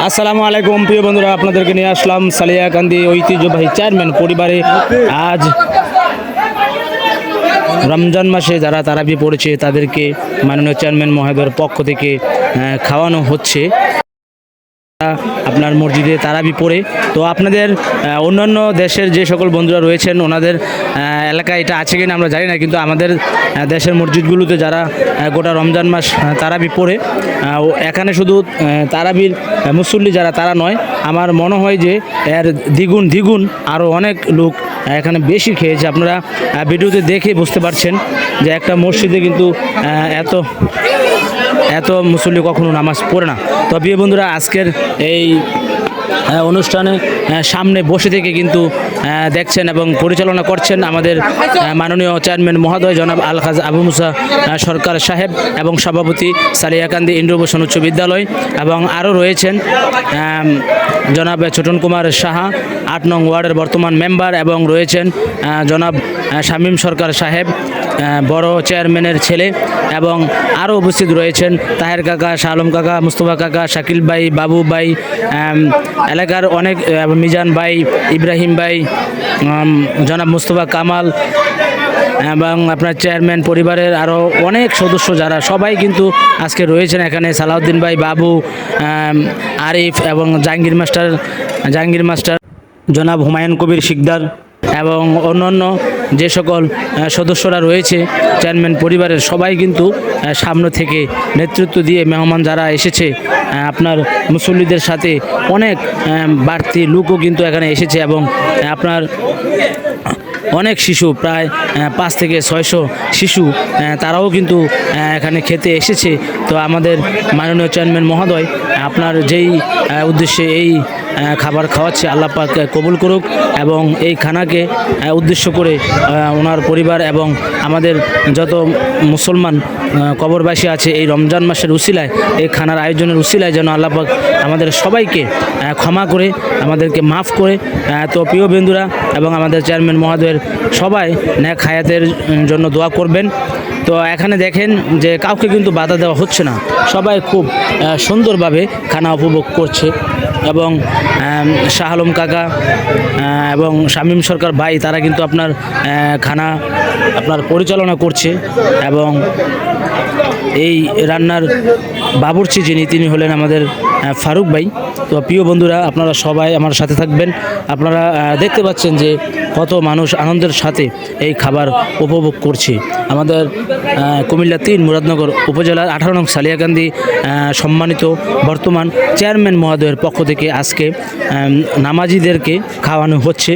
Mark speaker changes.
Speaker 1: আসসালামু আলাইকুম প্রিয় বন্ধুরা, আপনাদেরকে নিয়ে আসলাম সালিয়াকান্দি ঐতিহ্যবাহী চেয়ারম্যান পরিবারে। আজ রমজান মাসে যারা তারাবি পড়েছে তাদেরকে মাননীয় চেয়ারম্যান মহোদয়ের পক্ষ থেকে খাওয়ানো হচ্ছে আপনার মসজিদে তারাবি পড়ে। তো আপনাদের অন্যান্য দেশের যে সকল বন্ধুরা রয়েছেন ওনাদের এলাকায় এটা আছে কিনা আমরা জানি না, কিন্তু আমাদের দেশের মসজিদগুলোতে যারা গোটা রমজান মাস তারাবি পড়ে, এখানে শুধু তারাবির মুসল্লি যারা তারা নয়, আমার মনে হয় যে এর দ্বিগুণ আরও অনেক লোক এখানে বেশি খেয়েছে। আপনারা ভিডিওতে দেখে বুঝতে পারছেন যে একটা মসজিদে কিন্তু এত মুসল্লি কখনো নামাজ পড়ে না। তো প্রিয় বন্ধুরা, আজকের এই অনুষ্ঠানে সামনে বসে থেকে কিন্তু দেখছেন এবং পরিচালনা করছেন আমাদের মাননীয় চেয়ারম্যান মহোদয় জনাব আলহাজ আবু মুসা সরকার সাহেব এবং সভাপতি সালিয়াকান্দি ইন্দ্রভূষণ উচ্চ বিদ্যালয়, এবং আরও রয়েছেন জনাব ছোটন কুমার সাহা 8 নং ওয়ার্ডের বর্তমান মেম্বার, এবং রয়েছেন জনাব শামীম সরকার সাহেব বড় চেয়ারম্যানের ছেলে, এবং আরও উপস্থিত রয়েছেন তাহের কাকা, শাহ আলম কাকা, মুস্তফা কাকা, শাকিল ভাই, বাবু ভাই, এলাকার অনেক মিজান ভাই, ইব্রাহিম ভাই, জনাব মুস্তফা কামাল, এবং আপনার চেয়ারম্যান পরিবারের আরও অনেক সদস্য যারা সবাই কিন্তু আজকে রয়েছেন এখানে। সালাউদ্দিন ভাই, বাবু, আরিফ এবং জাহাঙ্গীর মাস্টার, জনাব হুমায়ুন কবির শিকদার এবং অন্যান্য যে সকল সদস্যরা রয়েছে চেয়ারম্যান পরিবারের, সবাই কিন্তু সামনে থেকে নেতৃত্ব দিয়ে মেহমান যারা এসেছে আপনার মুসল্লিদের সাথে অনেক বাড়তি লোকও কিন্তু এখানে এসেছে, এবং আপনার অনেক শিশু প্রায় 5 থেকে 600 শিশু তারাও কিন্তু এখানে খেতে এসেছে। তো আমাদের মাননীয় চেয়ারম্যান মহোদয় আপনার যেই উদ্দেশ্যে এই খাবার খাওয়াচ্ছে, আল্লাহ পাক কবুল করুক, এবং এই খানাকে উদ্দেশ্য করে ওনার পরিবার এবং আমাদের যত মুসলমান কবরবাসী আছে এই রমজান মাসের উসিলায়, এই খানার আয়োজনের উসিলায় যেন আল্লাহ পাক আমাদের সবাইকে ক্ষমা করে, আমাদেরকে মাফ করে। তো প্রিয় বন্ধুরা এবং আমাদের চেয়ারম্যান মহোদয়ের সবাই নেক হায়াতের জন্য দোয়া করবেন। তো এখানে দেখেন যে কাউকে কিন্তু বাধা দেওয়া হচ্ছে না, সবাই খুব সুন্দরভাবে খানা উপভোগ করছে, এবং শাহ আলম কাকা এবং শামীম সরকার ভাই তারা কিন্তু আপনার খানা আপনার পরিচালনা করছে, এবং এই রান্নার বাবুর্চি তিনি হলেন আমাদের ফারুক ভাই। তো প্রিয় বন্ধুরা, আপনারা সবাই আমার সাথে থাকবেন। আপনারা দেখতে পাচ্ছেন যে কত মানুষ আনন্দের সাথে এই খাবার উপভোগ করছে। আমাদের কুমিল্লা 3 মুরাদনগর উপজেলার 18 নং সালিয়াকান্দি সম্মানিত বর্তমান চেয়ারম্যান মহোদয়ের পক্ষ থেকে আজকে নামাজিদেরকে খাওয়ানো হচ্ছে।